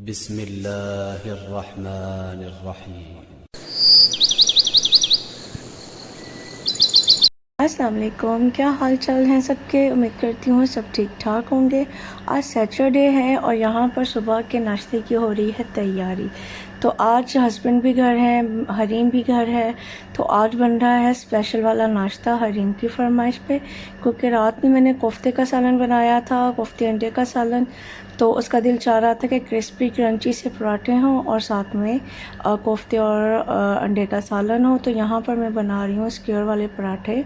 बिस्मिल्लाहिर्रहमानिर्रहीम। अस्सलाम वालेकुम, क्या हाल चाल हैं सबके। उम्मीद करती हूँ सब ठीक ठाक होंगे। आज सैटरडे है और यहाँ पर सुबह के नाश्ते की हो रही है तैयारी। तो आज हस्बैंड भी घर हैं, हरीम भी घर है। तो आज बन रहा है स्पेशल वाला नाश्ता हरीम की फरमाइश पे, क्योंकि रात में मैंने कोफ्ते का सालन बनाया था, कोफ्ते अंडे का सालन। तो उसका दिल चाह रहा था कि क्रिस्पी क्रंची से पराठे हों और साथ में कोफ्ते और अंडे का सालन हो। तो यहाँ पर मैं बना रही हूँ स्क्वायर वाले पराठे।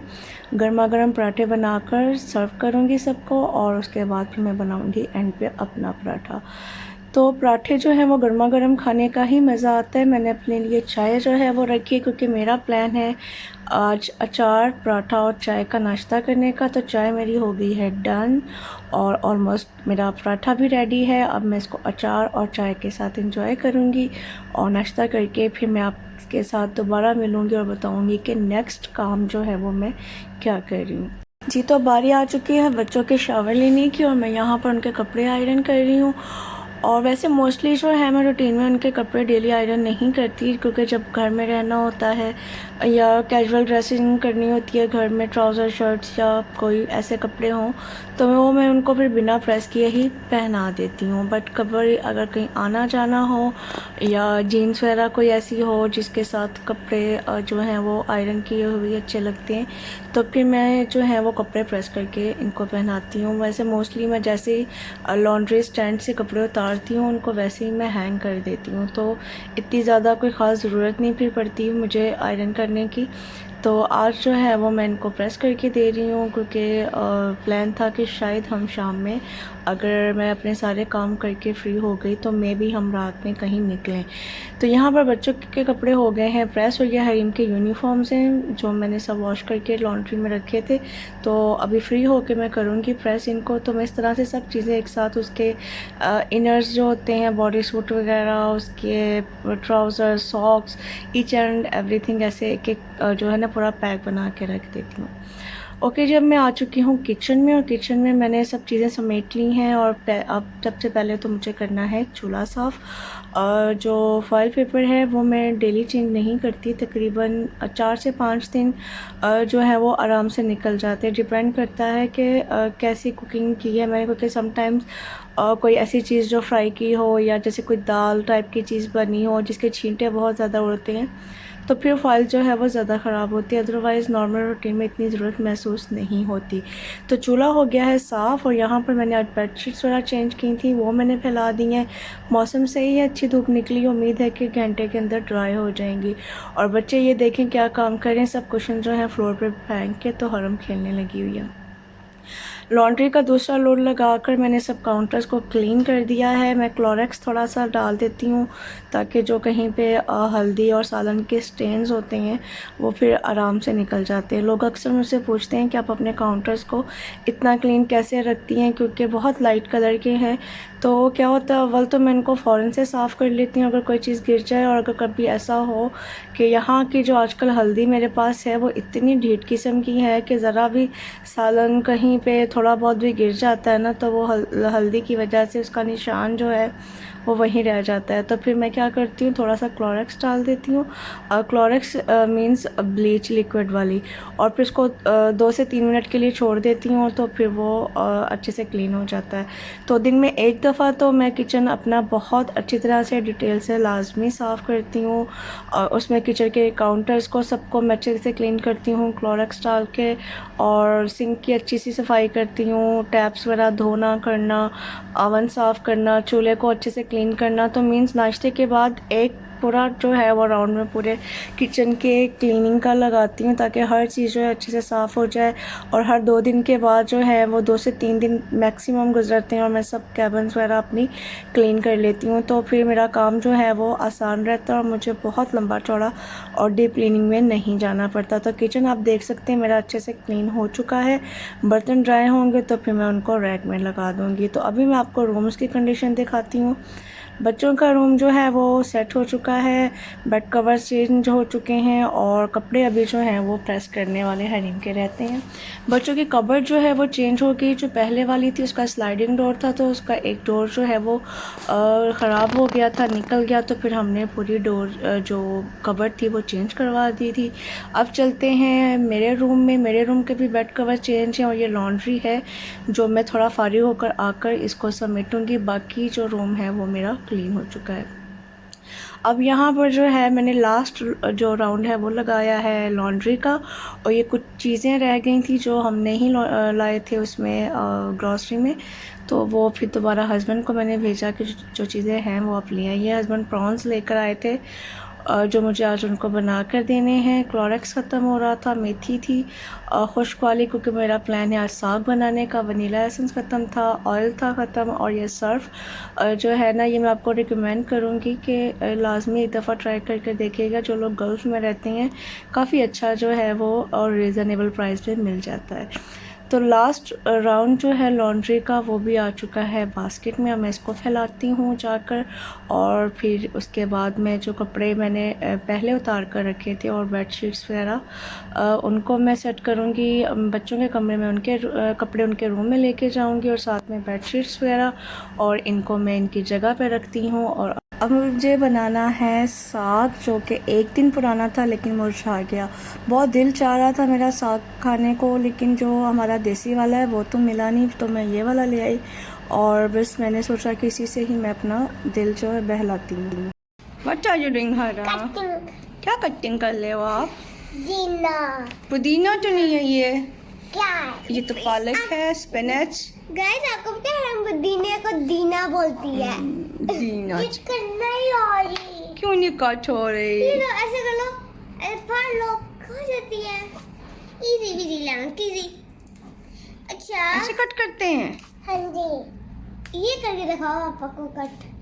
गर्मा गर्म पराठे बनाकर सर्व करूँगी सबको और उसके बाद फिर मैं बनाऊँगी एंड पे अपना पराठा। तो पराठे जो हैं वो गर्मा गर्म खाने का ही मज़ा आता है। मैंने अपने लिए चाय जो है वो रखी है, क्योंकि मेरा प्लान है आज अचार, पराठा और चाय का नाश्ता करने का। तो चाय मेरी हो गई है डन और ऑलमोस्ट मेरा पराठा भी रेडी है। अब मैं इसको अचार और चाय के साथ इंजॉय करूँगी और नाश्ता करके फिर मैं आपके साथ दोबारा मिलूँगी और बताऊँगी कि नेक्स्ट काम जो है वो मैं क्या कर रही हूँ। जी, तो बारी आ चुकी है बच्चों के शावर लेने की और मैं यहाँ पर उनके कपड़े आयरन कर रही हूँ। और वैसे मोस्टली जो है मैं रूटीन में उनके कपड़े डेली आयरन नहीं करती, क्योंकि जब घर में रहना होता है या कैजुअल ड्रेसिंग करनी होती है घर में, ट्राउज़र शर्ट्स या कोई ऐसे कपड़े हों, तो मैं उनको फिर बिना प्रेस किए ही पहना देती हूँ। बट कभी अगर कहीं आना जाना हो या जीन्स वगैरह कोई ऐसी हो जिसके साथ कपड़े जो हैं वो आयरन किए हुए अच्छे लगते हैं, तो फिर मैं जो है वो कपड़े प्रेस करके इनको पहनाती हूँ। वैसे मोस्टली मैं जैसे ही लॉन्ड्री स्टैंड से कपड़े उतारती हूँ उनको वैसे ही मैं हैंग कर देती हूँ। तो इतनी ज़्यादा कोई ख़ास ज़रूरत नहीं फिर पड़ती मुझे आयरन करने की। तो आज जो है वो मैं इनको प्रेस करके दे रही हूँ, क्योंकि प्लान था कि शायद हम शाम में, अगर मैं अपने सारे काम करके फ़्री हो गई तो मे भी हम रात में कहीं निकलें। तो यहाँ पर बच्चों के कपड़े हो गए हैं प्रेस हो गया। हरीम के यूनिफॉर्म्स हैं जो मैंने सब वॉश करके लॉन्ड्री में रखे थे, तो अभी फ्री होके मैं करूँगी प्रेस इनको। तो मैं इस तरह से सब चीज़ें एक साथ, उसके इनर्स जो होते हैं, बॉडी सूट वगैरह, उसके trouser, socks, each and everything ऐसे एक एक जो है ना पूरा पैक बना के रख देती हूँ। ओके, जब मैं आ चुकी हूँ किचन में और किचन में मैंने सब चीज़ें समेट ली हैं और अब सबसे पहले तो मुझे करना है चूल्हा साफ़। जो फॉइल पेपर है वो मैं डेली चेंज नहीं करती, तकरीबन 4 से 5 दिन जो है वो आराम से निकल जाते हैं। डिपेंड करता है कि कैसी कुकिंग की है मैंने, क्योंकि समटाइम्स कोई ऐसी चीज़ जो फ्राई की हो या जैसे कोई दाल टाइप की चीज़ बनी हो जिसके छींटे बहुत ज़्यादा उड़ते हैं, तो फिर फॉइल जो है वो ज़्यादा ख़राब होती है। अदरवाइज़ नॉर्मल रूटीन में इतनी ज़रूरत महसूस नहीं होती। तो चूल्हा हो गया है साफ़ और यहाँ पर मैंने आज बेडशीट्स वगैरह चेंज की थी, वो मैंने फैला दी हैं। मौसम सही है, अच्छी धूप निकली, उम्मीद है कि घंटे के अंदर ड्राई हो जाएंगी। और बच्चे ये देखें क्या काम करें, सब कुशन जो है फ्लोर पर फेंक के तो हरम खेलने लगी हुई है। लॉन्ड्री का दूसरा लोड लगाकर मैंने सब काउंटर्स को क्लीन कर दिया है। मैं क्लोरेक्स थोड़ा सा डाल देती हूँ ताकि जो कहीं पे हल्दी और सालन के स्टेन्स होते हैं वो फिर आराम से निकल जाते हैं। लोग अक्सर मुझसे पूछते हैं कि आप अपने काउंटर्स को इतना क्लीन कैसे रखती हैं, क्योंकि बहुत लाइट कलर के हैं। तो क्या होता है, अव्वल तो मैं इनको फ़ौरन से साफ़ कर लेती हूँ अगर कोई चीज़ गिर जाए, और अगर कभी ऐसा हो कि यहाँ की जो आजकल हल्दी मेरे पास है वो इतनी ढीठ किस्म की है कि ज़रा भी सालन कहीं पे थोड़ा बहुत भी गिर जाता है ना, तो वो हल्दी की वजह से उसका निशान जो है वो वहीं रह जाता है। तो फिर मैं क्या करती हूँ, थोड़ा सा क्लोरेक्स डाल देती हूँ। क्लोरेक्स मींस ब्लीच लिक्विड वाली, और फिर उसको 2 से 3 मिनट के लिए छोड़ देती हूँ, तो फिर वो अच्छे से क्लीन हो जाता है। तो दिन में एक दफ़ा तो मैं किचन अपना बहुत अच्छी तरह से डिटेल से लाजमी साफ़ करती हूँ। उसमें किचन के काउंटर्स को सबको मैं अच्छे से क्लीन करती हूँ क्लोरेक्स डाल के, और सिंक की अच्छी सी सफाई करती हूँ, टैप्स वगैरह धोना करना, ओवन साफ़ करना, चूल्हे को अच्छे से क्लीन करना। तो मीन्स नाश्ते के बाद एक पूरा जो है वो राउंड में पूरे किचन के क्लीनिंग का लगाती हूँ, ताकि हर चीज़ जो है अच्छे से साफ़ हो जाए। और हर 2 दिन के बाद जो है वो 2 से 3 दिन मैक्सिमम गुजरते हैं और मैं सब कैबिन्स वगैरह अपनी क्लीन कर लेती हूँ। तो फिर मेरा काम जो है वो आसान रहता है और मुझे बहुत लंबा चौड़ा और डीप क्लीनिंग में नहीं जाना पड़ता। तो किचन आप देख सकते हैं मेरा अच्छे से क्लीन हो चुका है। बर्तन ड्राई होंगे तो फिर मैं उनको रैक में लगा दूँगी। तो अभी मैं आपको रूम्स की कंडीशन दिखाती हूँ। बच्चों का रूम जो है वो सेट हो चुका है, बेड कवर चेंज हो चुके हैं और कपड़े अभी जो हैं वो प्रेस करने वाले हरीम के रहते हैं। बच्चों की कबर्ड जो है वो चेंज हो गई, जो पहले वाली थी उसका स्लाइडिंग डोर था तो उसका एक डोर जो है वो ख़राब हो गया था, निकल गया, तो फिर हमने पूरी डोर जो कबर्ड थी वो चेंज करवा दी थी। अब चलते हैं मेरे रूम में। मेरे रूम के भी बेड कवर चेंज है और ये लॉन्ड्री है जो मैं थोड़ा फारिग होकर आकर इसको समेटूंगी। बाकी जो रूम है वो मेरा क्लीन हो चुका है। अब यहाँ पर जो है मैंने लास्ट जो राउंड है वो लगाया है लॉन्ड्री का, और ये कुछ चीज़ें रह गई थी जो हम नहीं लाए थे उसमें ग्रॉसरी में, तो वो फिर दोबारा हस्बैंड को मैंने भेजा कि जो चीज़ें हैं वो आप ले आइए। हस्बैंड प्रॉन्स लेकर आए थे जो मुझे आज उनको बना कर देने हैं। क्लोरेक्स ख़त्म हो रहा था, मेथी थी खुश्क वाली, क्योंकि मेरा प्लान है आज साग बनाने का। वनीला एसेंस ख़त्म था, ऑयल था ख़त्म, और ये सर्फ जो है ना ये मैं आपको रिकमेंड करूँगी कि लाजमी एक दफ़ा ट्राई करके देखिएगा। जो लोग गल्फ़ में रहते हैं काफ़ी अच्छा जो है वो और रिज़नेबल प्राइस पे मिल जाता है। तो लास्ट राउंड जो है लॉन्ड्री का वो भी आ चुका है बास्केट में। अब मैं इसको फैलाती हूँ जाकर, और फिर उसके बाद में जो कपड़े मैंने पहले उतार कर रखे थे और बेडशीट्स वगैरह उनको मैं सेट करूँगी। बच्चों के कमरे में उनके कपड़े उनके रूम में लेके जाऊँगी, और साथ में बेडशीट्स वगैरह, और इनको मैं इनकी जगह पे रखती हूँ। और अब मुझे बनाना है साग, जो कि एक दिन पुराना था लेकिन मुरझा गया। बहुत दिल चाह रहा था मेरा साग खाने को, लेकिन जो हमारा देसी वाला है वो तो मिला नहीं, तो मैं ये वाला ले आई, और बस मैंने सोचा कि इसी से ही मैं अपना दिल जो है बहलाती हूँ। व्हाट आर यू डूइंग हरा? क्या कटिंग कर ले हो आप? पुदीना तो नहीं है ये तो पालक है, स्पिनच। गाइस आपको पता है हम पुदीने को दीना बोलती है। दीना ये करना ही हो रही। क्यों नहीं कट हो रही? ऐसे कर लो, ऐसे फाड़ लो, हो जाती है। Easy easy land easy. अच्छा ऐसे कट करते हैं? हाँ जी, ये करके दिखाओ पापा को कट।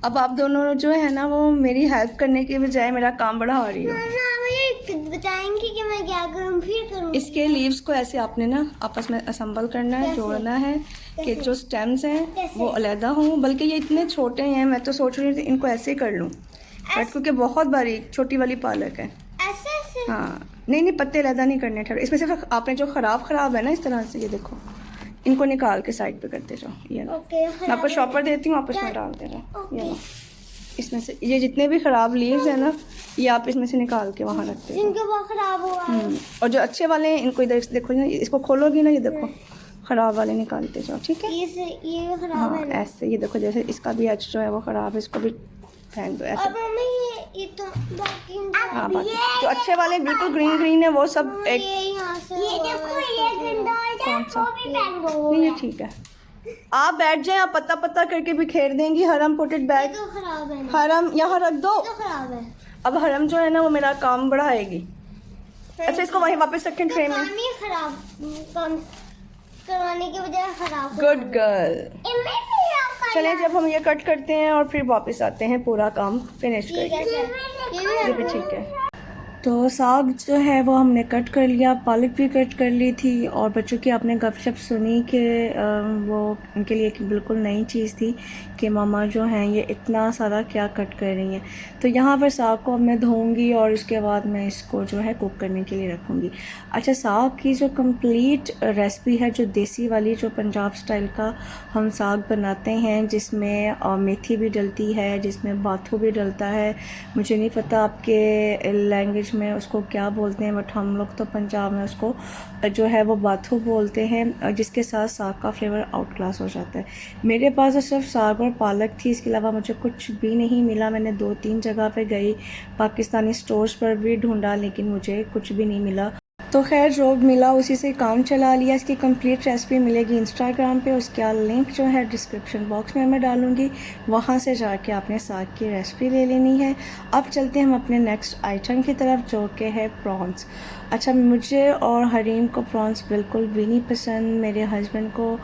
अब आप दोनों जो है ना वो मेरी हेल्प करने के बजाय मेरा काम बढ़ा रही हो। मुझे बताएंगे कि मैं क्या करूँ, फिर करूँ। इसके लीव्स को ऐसे आपने ना आपस में असम्बल करना है, जोड़ना है कि जो स्टेम्स हैं वो अलहदा हों। बल्कि ये इतने छोटे हैं, मैं तो सोच रही थी इनको ऐसे कर लूँ, बट क्योंकि बहुत बारीक छोटी वाली पालक है। ऐसे हाँ नहीं पत्ते अलहदा नहीं करने ठहरे। इसमें सिर्फ आपने जो ख़राब है ना इस तरह से, ये देखो इनको निकाल के साइड पे करते जाओ। ये लो, मैं आपको शॉपर देती हूँ, आप इसमें डाल दे रहा। ये लो, इसमें से ये जितने भी ख़राब लीव्स हैं ना ये आप इसमें से निकाल के वहाँ रखते हो। इनके बहुत खराब हुआ है। और जो अच्छे वाले हैं इनको इधर देखो ना, इसको खोलोगी ना, ये देखो ख़राब वाले निकालते जाओ, ठीक है? ये खराब हाँ है ना? ऐसे, ये देखो जैसे इसका भी एज जो है वो ख़राब है, इसको भी फेंक दो ऐसे। अब मम्मी ये तो बाकी हाँ बाकी जो अच्छे वाले बिल्कुल ग्रीन है वो सब एक। ये देखो ये गंदा है, कौन सा? वो भी फेंक दो। नहीं ये ठीक है, आप बैठ जाए, आप पत्ता करके बिखेर देंगी। हरम पुट इट बैक। तो खराब है ना? हरम यहाँ रख दो। तो खराब है। अब हरम जो है ना वो मेरा काम बढ़ाएगी। अच्छा इसको वहीं वापस रखें ट्रे में। पानी खराब काम करवाने के बजाय खराब। Good girl. चलें जब हम ये कट करते हैं और फिर वापस आते हैं पूरा काम फिनिश करके। ये भी ठीक है। तो साग जो है वो हमने कट कर लिया, पालक भी कट कर ली थी, और बच्चों की आपने गपशप सुनी कि वो उनके लिए एक बिल्कुल नई चीज़ थी कि मामा जो हैं ये इतना सारा क्या कट कर रही हैं। तो यहाँ पर साग को अब मैं धोऊंगी और इसके बाद मैं इसको जो है कुक करने के लिए रखूँगी। अच्छा साग की जो कंप्लीट रेसिपी है, जो देसी वाली जो पंजाब स्टाइल का हम साग बनाते हैं, जिसमें मेथी भी डलती है, जिसमें बाथू भी डलता है। मुझे नहीं पता आपके लैंग्वेज में उसको क्या बोलते हैं, बट हम लोग तो पंजाब में उसको जो है वो बाथू बोलते हैं, जिसके साथ साग का फ्लेवर आउट क्लास हो जाता है। मेरे पास तो सिर्फ साग और पालक थी, इसके अलावा मुझे कुछ भी नहीं मिला। मैंने 2-3 जगह पे गई, पाकिस्तानी स्टोर्स पर भी ढूंढा, लेकिन मुझे कुछ भी नहीं मिला। तो खैर जो मिला उसी से काम चला लिया। इसकी कंप्लीट रेसिपी मिलेगी इंस्टाग्राम पे, उसका लिंक जो है डिस्क्रिप्शन बॉक्स में मैं डालूंगी, वहाँ से जाके आपने साग की रेसिपी ले लेनी है। अब चलते हैं हम अपने नेक्स्ट आइटम की तरफ, जो कि है प्रॉन्स। अच्छा, मुझे और हरीम को प्रॉन्स बिल्कुल भी नहीं पसंद। मेरे हस्बैंड को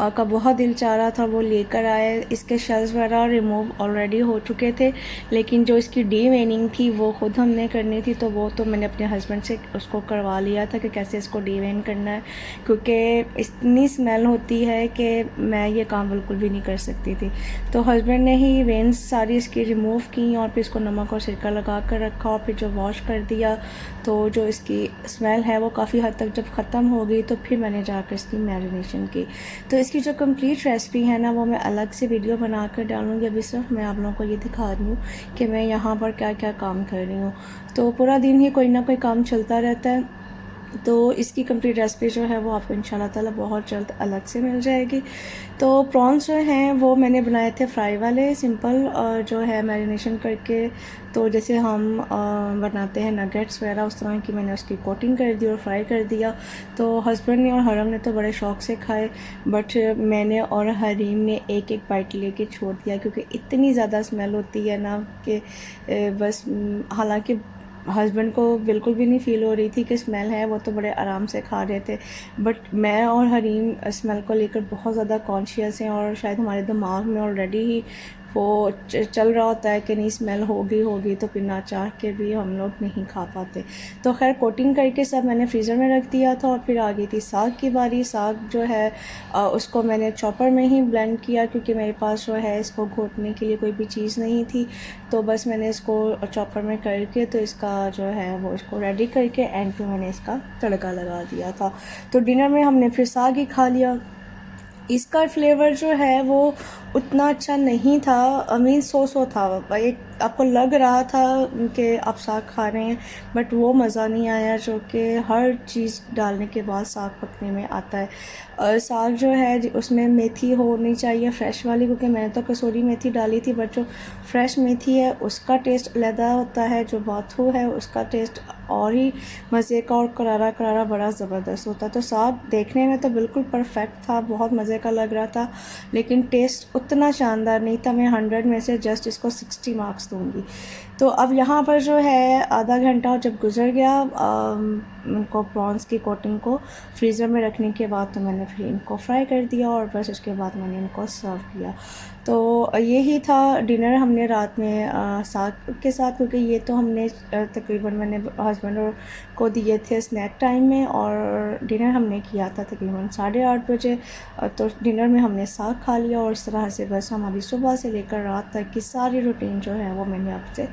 का बहुत दिल चाह रहा था, वो लेकर आए। इसके शेल्स वगैरह रिमूव ऑलरेडी हो चुके थे, लेकिन जो इसकी डीवेनिंग थी वो ख़ुद हमने करनी थी, तो वो तो मैंने अपने हस्बैंड से उसको करवा लिया था कि कैसे इसको डीवेन करना है, क्योंकि इतनी स्मेल होती है कि मैं ये काम बिल्कुल भी नहीं कर सकती थी। तो हस्बैंड ने ही वेन्स सारी इसकी रिमूव की और फिर इसको नमक और सिरका लगा कर रखा और फिर जो वॉश कर दिया, तो जो इसकी स्मेल है वो काफ़ी हद तक जब ख़त्म हो गई तो फिर मैंने जाकर इसकी मैरिनेशन की। तो इसकी जो कंप्लीट रेसिपी है ना, वो मैं अलग से वीडियो बना कर डालूँगी। अभी सिर्फ मैं आप लोगों को ये दिखा रही हूँ कि मैं यहाँ पर क्या क्या काम कर रही हूँ। तो पूरा दिन ही कोई ना कोई काम चलता रहता है। तो इसकी कंप्लीट रेसिपी जो है वो आपको इंशाल्लाह ताला बहुत जल्द अलग से मिल जाएगी। तो प्रॉन्स जो हैं वो मैंने बनाए थे फ्राई वाले, सिंपल जो है मैरिनेशन करके। तो जैसे हम बनाते हैं नगेट्स वगैरह, उस तरह की मैंने उसकी कोटिंग कर दी और फ्राई कर दिया। तो हस्बैंड ने और हरम ने तो बड़े शौक़ से खाए, बट मैंने और हरीम ने एक एक बाइट लेके छोड़ दिया, क्योंकि इतनी ज़्यादा स्मेल होती है ना कि बस हालांकि हस्बैंड को बिल्कुल भी नहीं फ़ील हो रही थी कि स्मेल है, वो तो बड़े आराम से खा रहे थे। बट मैं और हरीम स्मेल को लेकर बहुत ज़्यादा कॉन्शियस हैं, और शायद हमारे दिमाग में ऑलरेडी ही वो चल रहा होता है कि नहीं स्मेल होगी, तो फिर ना चाह के भी हम लोग नहीं खा पाते। तो खैर कोटिंग करके सब मैंने फ्रीज़र में रख दिया था, और फिर आ गई थी साग की बारी। साग जो है उसको मैंने चॉपर में ही ब्लेंड किया, क्योंकि मेरे पास जो है इसको घोटने के लिए कोई भी चीज़ नहीं थी। तो बस मैंने इसको चॉपर में करके तो इसका जो है वो इसको रेडी करके एंड पे मैंने इसका तड़का लगा दिया था। तो डिनर में हमने फिर साग ही खा लिया। इसका फ्लेवर जो है वो उतना अच्छा नहीं था, मीन सो था। एक आपको लग रहा था कि आप साग खा रहे हैं, बट वो मज़ा नहीं आया जो कि हर चीज़ डालने के बाद साग पकने में आता है। साग जो है उसमें मेथी होनी चाहिए फ्रेश वाली, क्योंकि मैंने तो कसूरी मेथी डाली थी, बट जो फ्रेश मेथी है उसका टेस्ट अलग होता है, जो बाथू है उसका टेस्ट और ही मज़े का और करारा करारा बड़ा ज़बरदस्त होता है। तो साग देखने में तो बिल्कुल परफेक्ट था, बहुत मज़े का लग रहा था, लेकिन टेस्ट उतना शानदार नहीं था। मैं 100 में से जस्ट इसको 60 मार्क्स दूंगी। तो अब यहाँ पर जो है आधा घंटा जब गुजर गया उनको प्रॉन्स की कोटिंग को फ्रीज़र में रखने के बाद, तो मैंने फिर इनको फ्राई कर दिया और बस उसके बाद मैंने इनको सर्व किया। तो यही था डिनर हमने रात में साग के साथ, क्योंकि ये तो हमने तकरीबन मैंने हस्बैंड को दिए थे स्नैक टाइम में, और डिनर हमने किया था तकरीबन 8:30 बजे। तो डिनर में हमने साग खा लिया, और इस तरह से बस हमारी सुबह से लेकर रात तक की सारी रूटीन जो है वो मैंने आपसे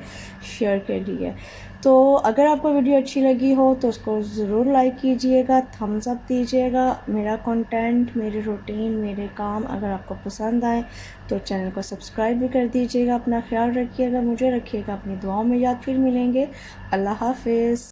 शेयर कर ली है। तो अगर आपको वीडियो अच्छी लगी हो तो उसको ज़रूर लाइक कीजिएगा, थम्स अप दीजिएगा। मेरा कंटेंट, मेरी रूटीन, मेरे काम अगर आपको पसंद आए तो चैनल को सब्सक्राइब भी कर दीजिएगा। अपना ख्याल रखिएगा, मुझे रखिएगा अपनी दुआओं में याद। फिर मिलेंगे। अल्लाह हाफ़िज़।